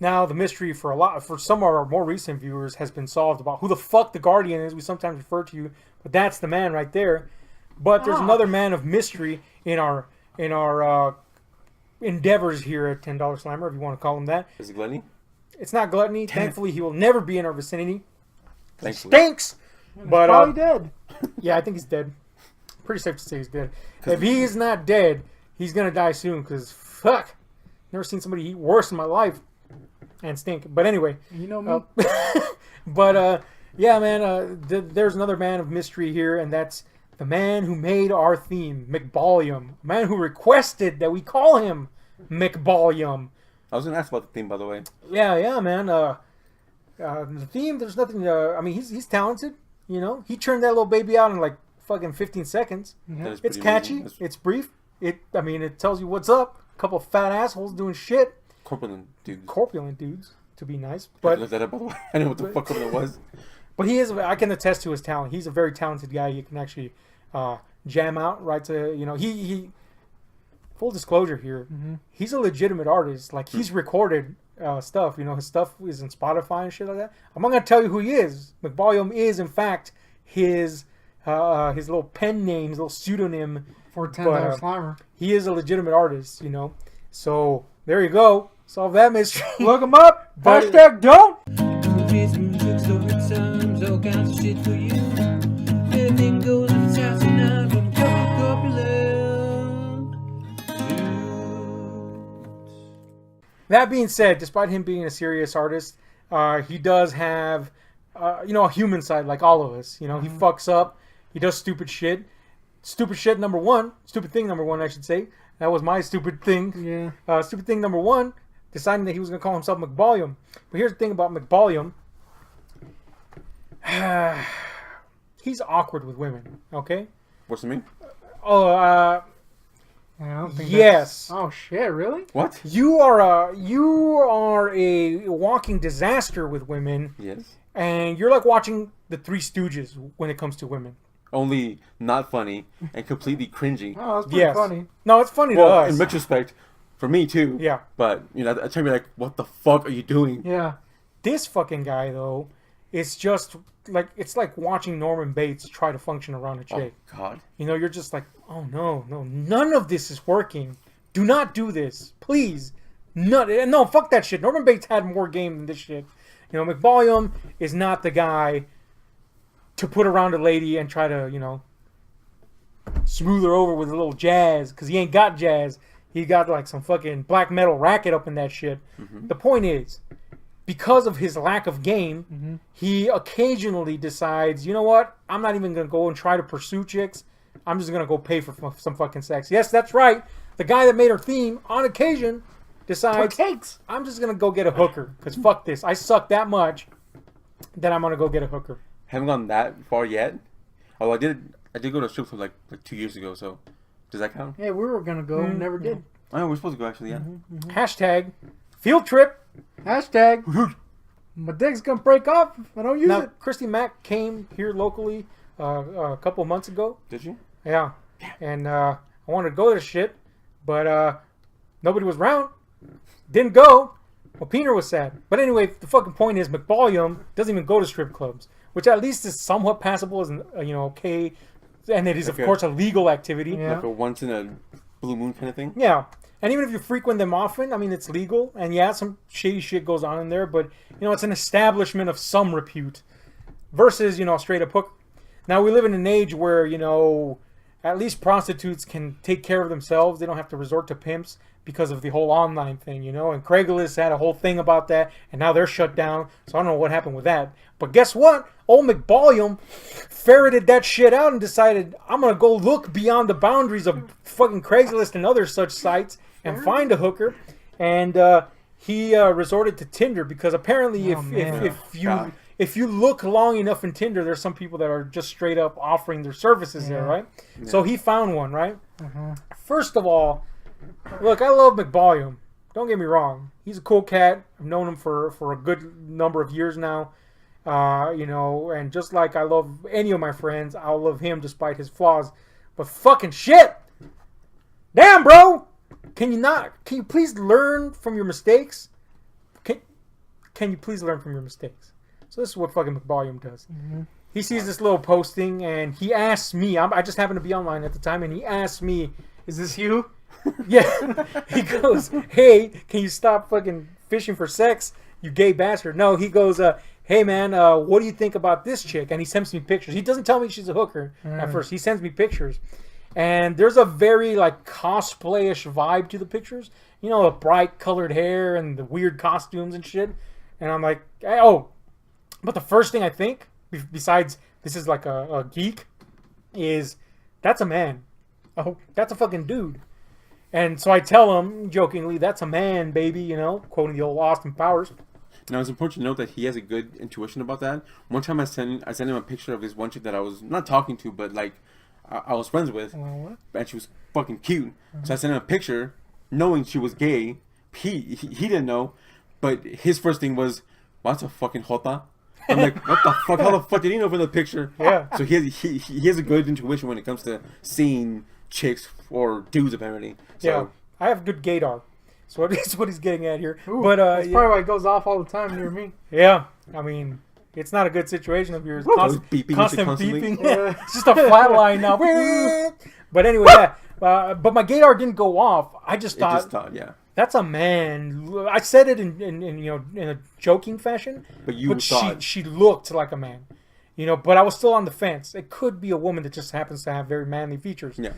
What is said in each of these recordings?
Now the mystery for some of our more recent viewers has been solved about who the fuck the Guardian is. We sometimes refer to you, but that's the man right there. But there's another man of mystery in our endeavors here at $10 Slammer, if you want to call him that. Is it Gluttony? It's not Gluttony. Thankfully, he will never be in our vicinity. He Thankfully. stinks. But probably dead. Yeah, I think he's dead. Pretty safe to say he's dead. If he is not dead, he's gonna die soon. Cause fuck, never seen somebody eat worse in my life and stink. But anyway, You know me. but yeah, man. There's another man of mystery here, and that's the man who made our theme, McBallyum. A man who requested that we call him McBallyum. I was gonna ask about the theme, by the way. Yeah, man. The theme, there's nothing. I mean, he's talented. You know, he turned that little baby out in like fucking 15 seconds. Yeah. It's catchy. It's brief. I mean, it tells you what's up. A couple of fat assholes doing shit. Corpulent dudes. Corpulent dudes, to be nice. I But looked that up, by the way. I didn't know what the fuck corpulent was. but he is. I can attest to his talent. He's a very talented guy. You can actually jam out right to he. Full disclosure here, he's a legitimate artist. Like he's recorded stuff. You know, his stuff is in Spotify and shit like that. I'm not gonna tell you who he is. McBallyum is in fact his little pen name, his little pseudonym. For $10 Slimer. He is a legitimate artist, you know. So there you go. Solve that mystery. Look him up. But- Hashtag don't. Movies, music, story times, all kinds of shit for you. Everything goes if it's house and out from corpulent dudes. That being said, despite him being a serious artist, he does have, a human side like all of us. You know, he fucks up. He does stupid shit. Stupid thing number one, I should say. That was my stupid thing. Yeah. Stupid thing number one, deciding that he was going to call himself McBallyum. But here's the thing about McBallyum. He's awkward with women, okay? What's it mean? Oh, I don't think yes. that's... Oh, shit, really? What? You are a walking disaster with women, Yes. and you're like watching the Three Stooges when it comes to women. Only not funny and completely cringy. Oh, that's pretty Yes. funny. No, it's funny to Well, us. in retrospect, for me too. Yeah. But, I try to be like, what the fuck are you doing? Yeah. This fucking guy, though, it's just like it's like watching Norman Bates try to function around a chick. Oh, God. You know, you're just like, oh no, none of this is working. Do not do this, please. No, fuck that shit. Norman Bates had more game than this shit. You know, McBallyum is not the guy to put around a lady and try to, smooth her over with a little jazz, because he ain't got jazz. He got like some fucking black metal racket up in that shit. Mm-hmm. The point is, because of his lack of game, he occasionally decides, you know what? I'm not even going to go and try to pursue chicks. I'm just going to go pay for some fucking sex. Yes, that's right. The guy that made our theme, on occasion, decides, Takes. I'm just going to go get a hooker. Because fuck this. I suck that much that I'm going to go get a hooker. Haven't gone that far yet. Oh, I did go to a strip club like 2 years ago, so does that count? Yeah, we were going to go. Never did. I know, we're supposed to go actually, yeah. Hashtag field trip. Hashtag my dick's going to break off if I don't use Now, it. Christy Mack came here locally a couple of months ago. Did you? Yeah. And I wanted to go to this shit, but nobody was around. Didn't go. Well, Peter was sad. But anyway, the fucking point is McBallyum doesn't even go to strip clubs, which at least is somewhat passable as, okay. And it is, of Okay. course, a legal activity. Yeah. Like a once in a blue moon kind of thing? Yeah. And even if you frequent them often, I mean, it's legal. And yeah, some shady shit goes on in there, but, it's an establishment of some repute versus, straight up hook. Now, we live in an age where, at least prostitutes can take care of themselves. They don't have to resort to pimps because of the whole online thing, And Craigslist had a whole thing about that, and now they're shut down. So I don't know what happened with that. But guess what? Old McBallyum ferreted that shit out and decided, I'm going to go look beyond the boundaries of fucking Craigslist and other such sites and find a hooker. And he resorted to Tinder because apparently if you look long enough in Tinder, there's some people that are just straight up offering their services there, right? Yeah. So he found one, right? First of all, look, I love McBallyum. Don't get me wrong. He's a cool cat. I've known him for a good number of years now. And just like I love any of my friends, I'll love him despite his flaws. But fucking shit! Damn, bro! Can you please learn from your mistakes? can you please learn from your mistakes? So this is what fucking McBallyum does. Mm-hmm. He sees this little posting and he asks me. I just happened to be online at the time, and he asked me, Is this you? yeah. He goes, "Hey, can you stop fucking fishing for sex, you gay bastard?" No, he goes, "Hey man, what do you think about this chick?" And he sends me pictures. He doesn't tell me she's a hooker at first. He sends me pictures, and there's a very like cosplayish vibe to the pictures. You know, the bright colored hair and the weird costumes and shit. And I'm like, oh. But the first thing I think, besides this is like a geek, is that's a man. Oh, that's a fucking dude. And so I tell him jokingly, "That's a man, baby," you know, quoting the old Austin Powers. Now it's important to note that he has a good intuition about that. One time I sent him a picture of this one chick that I was not talking to, but like I was friends with, and she was fucking cute. So I sent him a picture, knowing she was gay. He didn't know, but his first thing was, "What's a fucking jota?" I'm like, what the fuck? How the fuck did he know from the picture? Yeah. So he has a good intuition when it comes to seeing chicks or dudes, apparently. So, Yeah, I have good gaydar. So that's what he's getting at here. Ooh, but that's yeah, probably why it goes off all the time near me. yeah, I mean, it's not a good situation if you're constant beeping constantly. beeping. Yeah. It's just a flat line now. But anyway, yeah. But my gaydar didn't go off. I just thought, yeah. that's a man. I said it in you know, in a joking fashion. But you thought she looked like a man. You know, but I was still on the fence. It could be a woman that just happens to have very manly features. Yeah.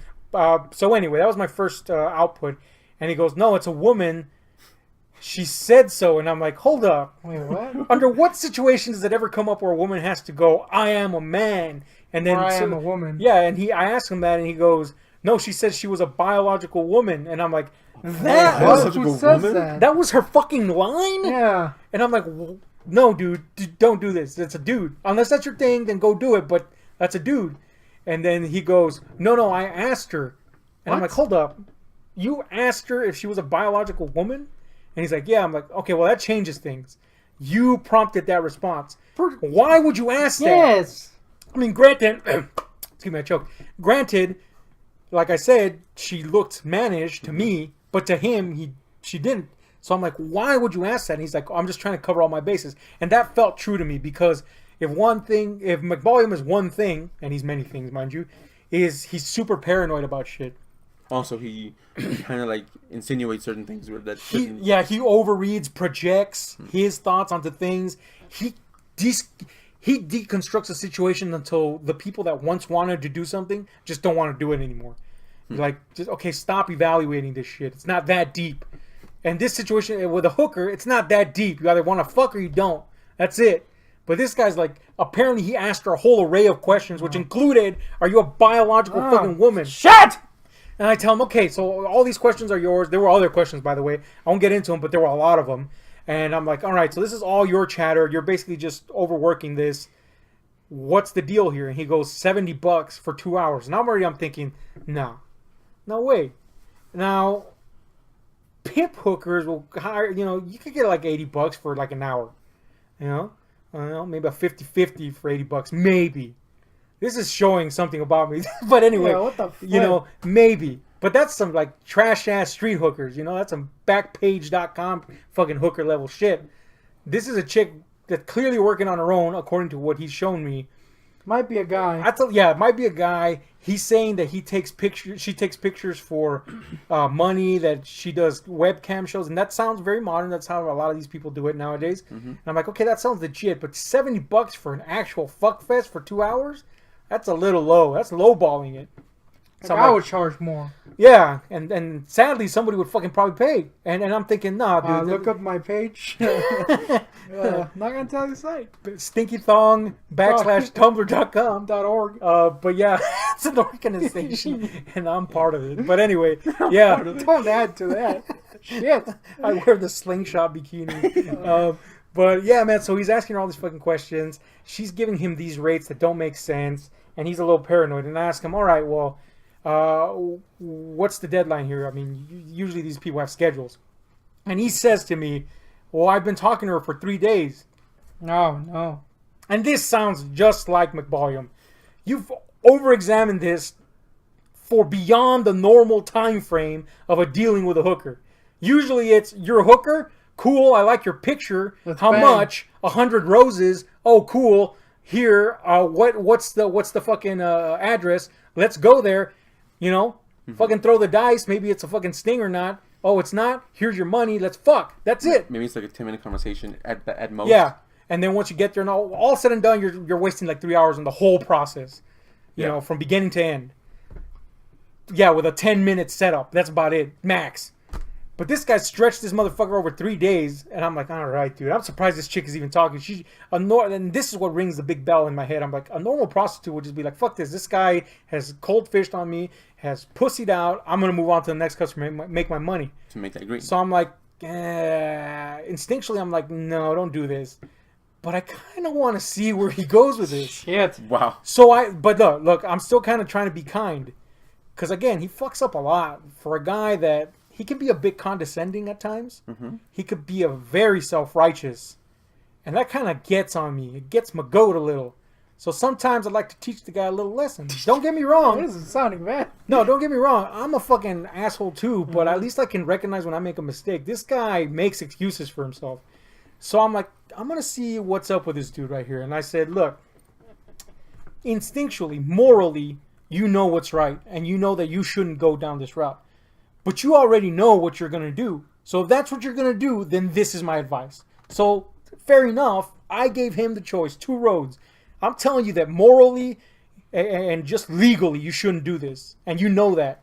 So anyway, that was my first output. And he goes, "No, it's a woman. She said so." And I'm like, hold up. Wait, what? Under what situation does it ever come up where a woman has to go, "I am a man," and then Or I am a woman. Yeah, and I asked him that, and he goes, "No, she said she was a biological woman." And I'm like, that What? such a Who good says woman? that? was her fucking line? Yeah. And I'm like, no, dude, don't do this. It's a dude. Unless that's your thing, then go do it. But that's a dude. And then he goes, no, I asked her. And I'm What? like, hold up. You asked her if she was a biological woman? And he's like, yeah. I'm like, okay, well, that changes things. You prompted that response. Why would you ask that? Yes. I mean, granted, excuse me, I choked. Granted, like I said, she looked mannish to me, but to him, she didn't. So I'm like, why would you ask that? And he's like, I'm just trying to cover all my bases. And that felt true to me because if McBallyum is one thing, and he's many things, mind you, is he's super paranoid about shit. Also, he kind of like insinuates certain things where that He shouldn't. overreads, projects his thoughts onto things. He deconstructs a situation until the people that once wanted to do something just don't want to do it anymore. Like, just okay, stop evaluating this shit. It's not that deep. And this situation with a hooker, it's not that deep. You either want to fuck or you don't. That's it. But this guy's like, apparently he asked her a whole array of questions, which included, "Are you a biological fucking woman?" Shut! And I tell him, okay, so all these questions are yours. There were other questions, by the way. I won't get into them, but there were a lot of them. And I'm like, all right, so this is all your chatter. You're basically just overworking this. What's the deal here? And he goes, $70 for 2 hours. And I'm thinking, no way. Now, pimp hookers will hire, you could get like $80 for like an hour. I don't know, maybe a 50-50 for $80, maybe. This is showing something about me. But anyway, Yeah, what the fuck? Maybe. But that's some like trash ass street hookers, that's some backpage.com fucking hooker level shit. This is a chick that's clearly working on her own according to what he's shown me. Might be a guy. It might be a guy. He's saying that she takes pictures for money, that she does webcam shows, and that sounds very modern. That's how a lot of these people do it nowadays. And I'm like, okay, that sounds legit, but $70 for an actual fuck fest for 2 hours? That's a little low. That's lowballing it. So I would charge more. Yeah, and sadly, somebody would fucking probably pay. And I'm thinking, nah, dude. Look up my page. Not gonna tell you the site. StinkyThong.tumblr.com.org. But yeah, it's an organization, and I'm part of it. But anyway, yeah. Don't add to that. Shit. I wear the slingshot bikini. But yeah, man, so he's asking her all these fucking questions. She's giving him these rates that don't make sense, and he's a little paranoid. And I ask him, all right, well, what's the deadline here? I mean, usually these people have schedules. And he says to me, well, I've been talking to her for 3 days. No. And this sounds just like McBallyum. You've over-examined this for beyond the normal time frame of a dealing with a hooker. Usually it's, you're a hooker? Cool. I like your picture. Let's How bang. much? 100 roses. Oh, cool. Here. What's the fucking address? Let's go there. You know, fucking throw the dice. Maybe it's a fucking sting or not. Oh, it's not. Here's your money. Let's fuck. That's it. Maybe it's like a 10-minute conversation at most. Yeah. And then once you get there, and all said and done, you're wasting like 3 hours on the whole process. You know, from beginning to end. Yeah, with a 10-minute setup. That's about it. Max. But this guy stretched this motherfucker over 3 days, and I'm like, all right, dude. I'm surprised this chick is even talking. And this is what rings the big bell in my head. I'm like, a normal prostitute would just be like, fuck this. This guy has cold fished on me, has pussied out. I'm gonna move on to the next customer, make my money. To make that green. So I'm like, instinctually, I'm like, no, don't do this. But I kind of want to see where he goes with this. Shit. Wow. But look, I'm still kind of trying to be kind. Because again, he fucks up a lot for a guy that he can be a bit condescending at times. Mm-hmm. He could be a very self-righteous. And that kind of gets on me. It gets my goat a little. So sometimes I'd like to teach the guy a little lesson. Don't get me wrong. This is sounding bad. No, don't get me wrong. I'm a fucking asshole too, but at least I can recognize when I make a mistake. This guy makes excuses for himself. So I'm like, I'm going to see what's up with this dude right here. And I said, look, instinctually, morally, you know what's right. And you know that you shouldn't go down this route. But you already know what you're going to do. So if that's what you're going to do, then this is my advice. So fair enough. I gave him the choice. 2 roads. I'm telling you that morally and just legally, you shouldn't do this. And you know that.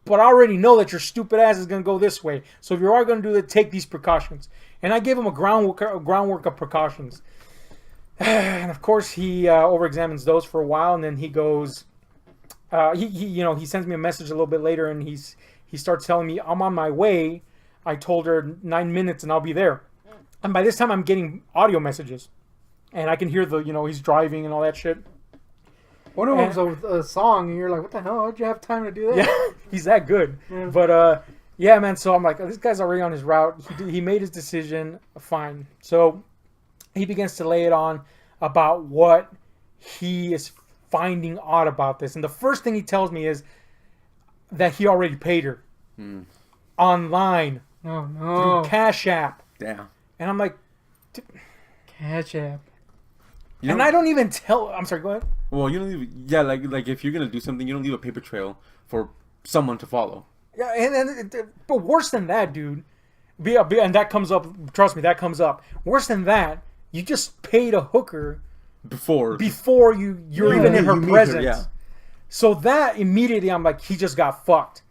But I already know that your stupid ass is going to go this way. So if you are going to do that, take these precautions. And I gave him a groundwork of precautions. And of course, he over-examines those for a while. And then he goes, he sends me a message a little bit later. And he starts telling me, I'm on my way. I told her 9 minutes and I'll be there. And by this time, I'm getting audio messages. And I can hear he's driving and all that shit. One of them's a song, and you're like, what the hell? How'd you have time to do that? Yeah, he's that good. Yeah. But, yeah, man, so I'm like, this guy's already on his route. He made his decision. Fine. So he begins to lay it on about what he is finding odd about this. And the first thing he tells me is that he already paid her. Online. Oh, no. Through Cash App. Damn. And I'm like... Cash App. And I don't even tell... I'm sorry, go ahead. Well, you don't leave... Yeah, like if you're going to do something, you don't leave a paper trail for someone to follow. Yeah, but worse than that, dude... And that comes up... Trust me, that comes up. Worse than that, you just paid a hooker... Before you're even in her presence. Yeah. So that, immediately, I'm like, he just got fucked.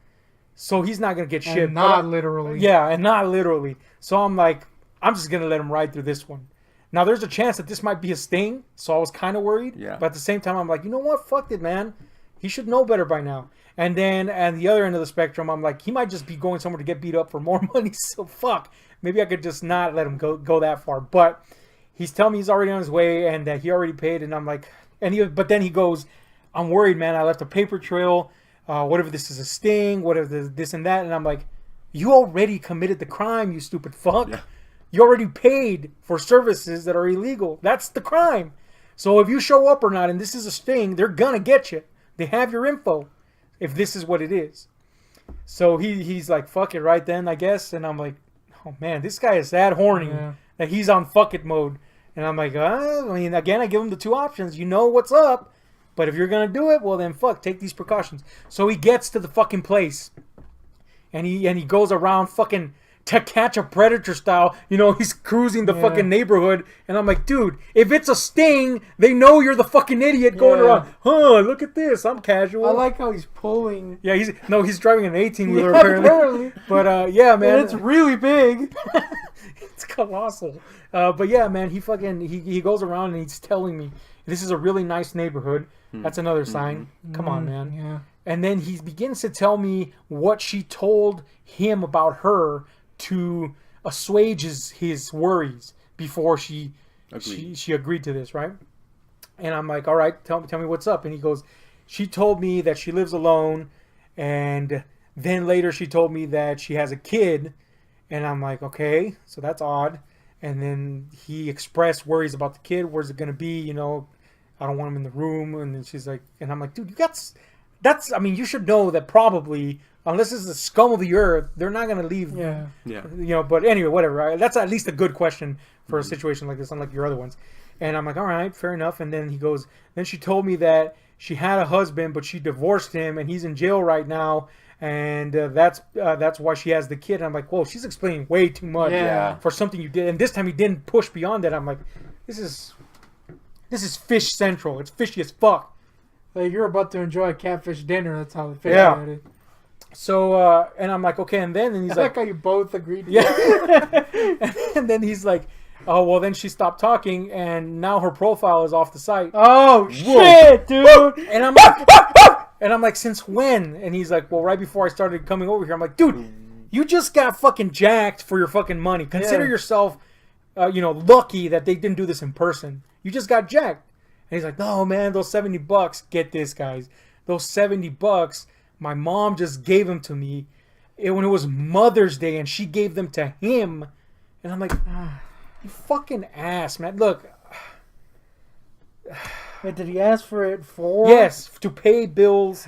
So he's not going to get shit. Not literally. Yeah, and not literally. So I'm like, I'm just going to let him ride through this one. Now, there's a chance that this might be a sting, so I was kind of worried. Yeah. But at the same time, I'm like, you know what? Fuck it, man. He should know better by now. And then at the other end of the spectrum, I'm like, he might just be going somewhere to get beat up for more money, so fuck. Maybe I could just not let him go that far. But he's telling me he's already on his way and that he already paid, and I'm like... But then he goes, I'm worried, man. I left a paper trail. What if this is a sting? What if this and that? And I'm like, you already committed the crime, you stupid fuck. Yeah. You already paid for services that are illegal. That's the crime. So if you show up or not and this is a sting, they're going to get you. They have your info if this is what it is. So he's like, fuck it right then, I guess. And I'm like, oh, man, this guy is that horny that he's on fuck it mode. And I'm like, again, I give him the 2 options. You know what's up. But if you're going to do it, well, then fuck, take these precautions. So he gets to the fucking place. And he goes around fucking... To Catch a Predator style, he's cruising the fucking neighborhood, and I'm like, dude, if it's a sting, they know you're the fucking idiot going around. Look at this, I'm casual. I like how he's pulling. Yeah, he's driving an 18-wheeler apparently. But yeah, man, and it's really big. It's colossal. But yeah, man, he goes around and he's telling me this is a really nice neighborhood. That's another sign. Come on, man. Yeah. And then he begins to tell me what she told him about her to assuage his worries before she agreed to this, right? And I'm like, all right, tell me what's up. And he goes, she told me that she lives alone, and then later she told me that she has a kid. And I'm like, okay, so that's odd. And then he expressed worries about the kid. Where's it gonna be? I don't want him in the room. And then she's like, and I'm like, dude, you should know that probably unless it's the scum of the earth, they're not gonna leave. Yeah. Yeah. You know, but anyway, whatever. Right? That's at least a good question for a situation like this, unlike your other ones. And I'm like, all right, fair enough. And then he goes, then she told me that she had a husband, but she divorced him, and he's in jail right now. And that's why she has the kid. And I'm like, whoa, she's explaining way too much for something you did. And this time he didn't push beyond that. I'm like, this is fish central. It's fishy as fuck. Like you're about to enjoy a catfish dinner. That's how the fish at it. So and I'm like, okay. And then he's I like, how you both agreed. and then he's like, oh well, then she stopped talking, and now her profile is off the site. Oh shit, dude! And I'm like, since when? And he's like, well, right before I started coming over here. I'm like, dude, you just got fucking jacked for your fucking money. Consider yourself, lucky that they didn't do this in person. You just got jacked. And he's like, no, man, those $70. Get this, guys. Those $70, my mom just gave them to me when it was Mother's Day, and she gave them to him. And I'm like, you fucking ass, man. Look. Wait, did he ask for it for? Yes, to pay bills,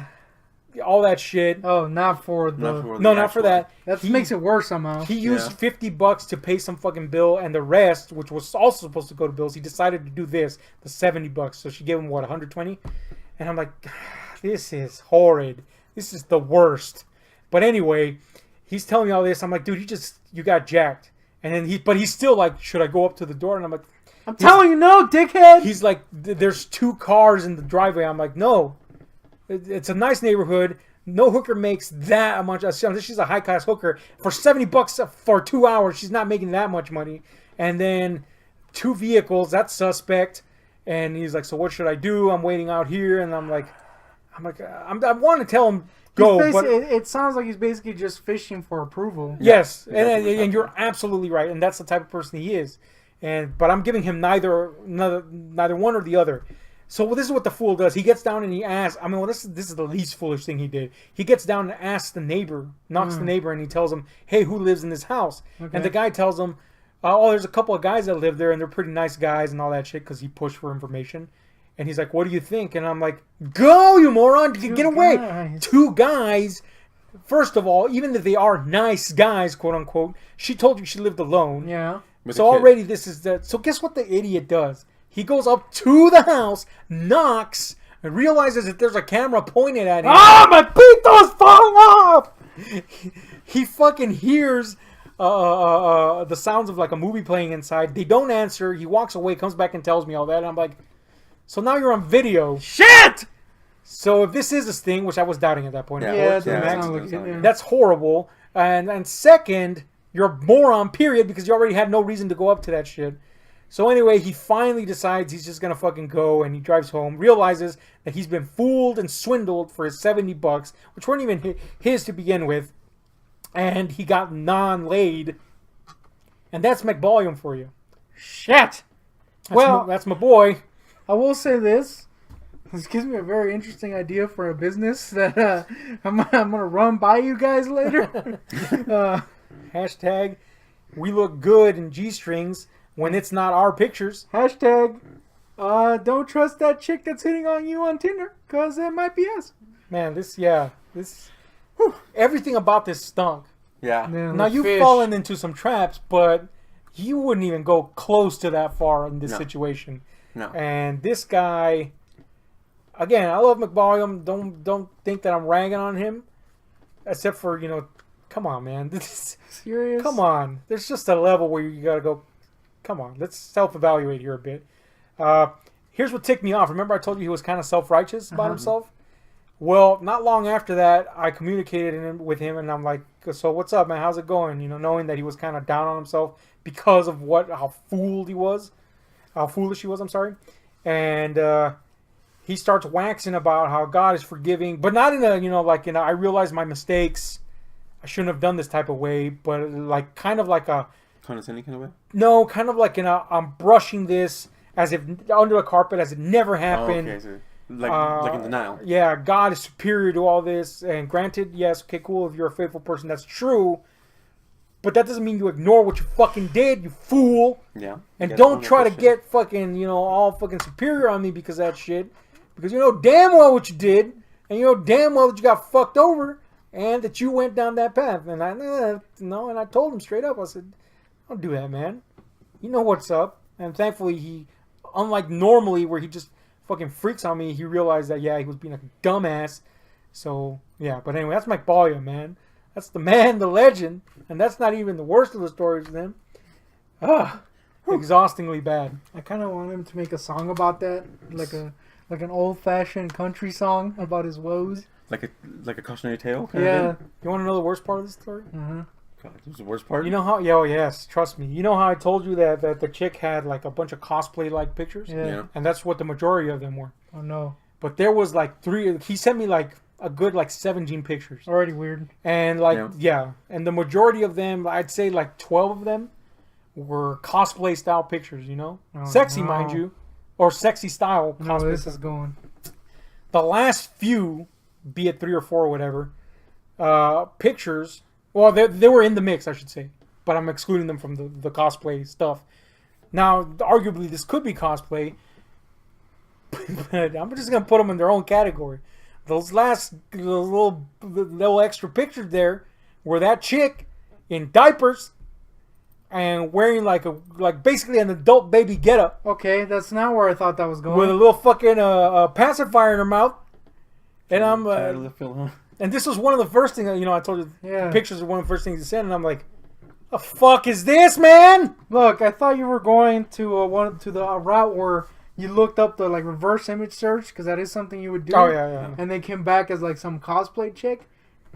all that shit. Oh, not for the. Not for that. That makes it worse somehow. He used $50 to pay some fucking bill, and the rest, which was also supposed to go to bills, he decided to do this, the $70. So she gave him what, 120? And I'm like, this is horrid. This is the worst. But anyway, he's telling me all this. I'm like, dude, you got jacked. And then but he's still like, should I go up to the door? And I'm like, I'm telling you, no, dickhead. He's like, there's 2 cars in the driveway. I'm like, no. It's a nice neighborhood. No hooker makes that much. She's a high-class hooker. For $70 for 2 hours, she's not making that much money. And then 2 vehicles, that's suspect. And he's like, so what should I do? I'm waiting out here. And I want to tell him, go. But it sounds like he's basically just fishing for approval. Yes, and you're absolutely right. And that's the type of person he is. But I'm giving him neither one or the other. So this is what the fool does. He gets down and he asks. I mean, well, this is the least foolish thing he did. He gets down and asks the neighbor, knocks the neighbor, and he tells him, "Hey, who lives in this house?" Okay. And the guy tells him, "Oh, there's a couple of guys that live there, and they're pretty nice guys and all that shit." Because he pushed for information. And he's like, "What do you think?" And I'm like, "Go, you moron! Get away!" Guys. 2 guys. First of all, even if they are nice guys, quote unquote, she told you she lived alone. Yeah. So already this is the. So guess what the idiot does? He goes up to the house, knocks, and realizes that there's a camera pointed at him. Ah, my pito's falling off! He fucking hears the sounds of like a movie playing inside. They don't answer. He walks away, comes back and tells me all that. And I'm like, so now you're on video. Shit! So if this is this thing, which I was doubting at that point. Yeah, that's horrible. And second, you're a moron, period, because you already had no reason to go up to that shit. So anyway, he finally decides he's just going to fucking go, and he drives home, realizes that he's been fooled and swindled for his $70, which weren't even his to begin with, and he got non-laid. And that's McBallyum for you. Shit! That's my boy. I will say this. This gives me a very interesting idea for a business that I'm going to run by you guys later. Hashtag, we look good in G-strings when it's not our pictures. Hashtag, don't trust that chick that's hitting on you on Tinder, because it might be us. Man, everything about this stunk. Yeah. Man, now, you've fallen into some traps, but you wouldn't even go close to that far in this situation. No. And this guy, again, I love McBallyum. Don't think that I'm ragging on him, except for, come on, man. This is serious. Come on. There's just a level where you gotta go. Come on, let's self-evaluate here a bit. Here's what ticked me off. Remember I told you he was kind of self-righteous about himself? Well, not long after that, I communicated with him, and I'm like, so what's up, man? How's it going? Knowing that he was kind of down on himself because of how foolish he was, I'm sorry. And he starts waxing about how God is forgiving, but not in a, I realize my mistakes. I shouldn't have done this type of way, but kind of like a... Condescending kind of way? No, kind of like I'm brushing this as if under the carpet, as it never happened. Oh, okay, so like in denial. Yeah, God is superior to all this. And granted, yes, okay, cool, if you're a faithful person, that's true. But that doesn't mean you ignore what you fucking did, you fool. Yeah. And don't try to get fucking, all fucking superior on me because of that shit. Because you know damn well what you did. And you know damn well that you got fucked over. and that you went down that path. And I no, and I told him straight up. I said, don't do that, man. You know what's up. And thankfully, he, unlike normally where he just fucking freaks on me, he realized that, yeah, he was being a dumbass. So, yeah. But anyway, that's McBallyum, man. That's the man, the legend. And that's not even the worst of the stories with him. Exhaustingly bad. I kind of want him to make a song about that, like an old-fashioned country song about his woes. Like a cautionary tale? Yeah. You want to know the worst part of the story? Mm-hmm. God, this was the worst part? You know how... Yeah, oh, yes. Trust me. You know how I told you that the chick had like a bunch of cosplay-like pictures? Yeah. And that's what the majority of them were. Oh, no. But there was like 3... He sent me like a good like 17 pictures. Already weird. And like, yeah. And the majority of them, I'd say like 12 of them were cosplay-style pictures, you know? Oh, sexy, no. mind you. Or sexy-style No, cosplay. this is going. The last few, be it 3 or 4 or whatever, pictures... Well, they were in the mix, I should say. But I'm excluding them from the cosplay stuff. Now, arguably, this could be cosplay. But I'm just going to put them in their own category. Those last little extra pictures there were that chick in diapers and wearing like basically an adult baby getup Okay, that's not where I thought that was going. with a little fucking pacifier in her mouth. And I'm... Tired of the film, huh? And this was one of the first things, you know, I told you, Yeah. pictures are one of the first things he sent, and I'm like, the fuck is this, man? Look, I thought you were going to the route where you looked up the like reverse image search, because that is something you would do. Oh, yeah. And they came back as like some cosplay chick.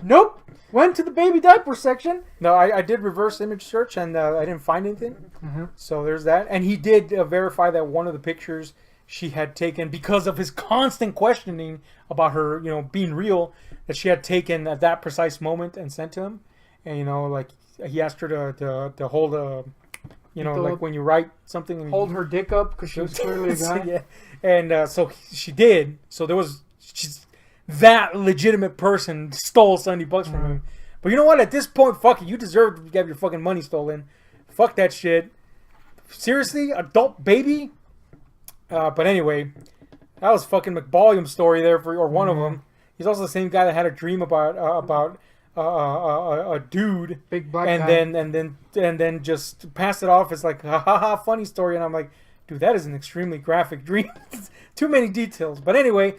Nope. Went to the baby diaper section. No, I did reverse image search, and I didn't find anything. Mm-hmm. So there's that. And he did verify that one of the pictures she had taken, because of his constant questioning about her, you know, being real, that she had taken at that precise moment and sent to him. And, you know, like, he asked her to hold a, you know, like when you write something. And Hold her dick up because she was clearly a guy. Yeah. And so she did. So that legitimate person stole $70 from him. But you know what? At this point, fuck it. You deserve to have your fucking money stolen. Fuck that shit. Seriously? Adult baby? But anyway, that was fucking McBallyum's story there, or one of them. He's also the same guy that had a dream about a dude, Big black and guy. then just passed it off as like ha ha ha funny story, and I'm like, dude, that is an extremely graphic dream. Too many details. But anyway,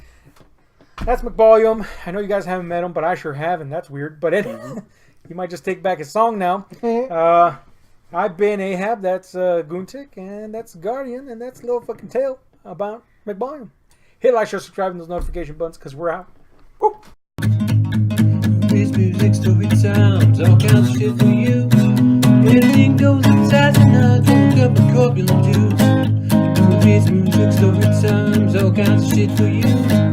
that's McBallyum. I know you guys haven't met him, but I sure have, and that's weird. But he might just take back his song now. I've been Ahab, that's Goontic, and that's Guardian, and that's a little fucking tale about McBallyum. Hit like, share, subscribe, and those notification buttons, because we're out. Woo! Bass music, story times, all kinds of shit for you. Anything goes inside and I don't look up a corpulent juice. Bass music, story times, all kinds of shit for you.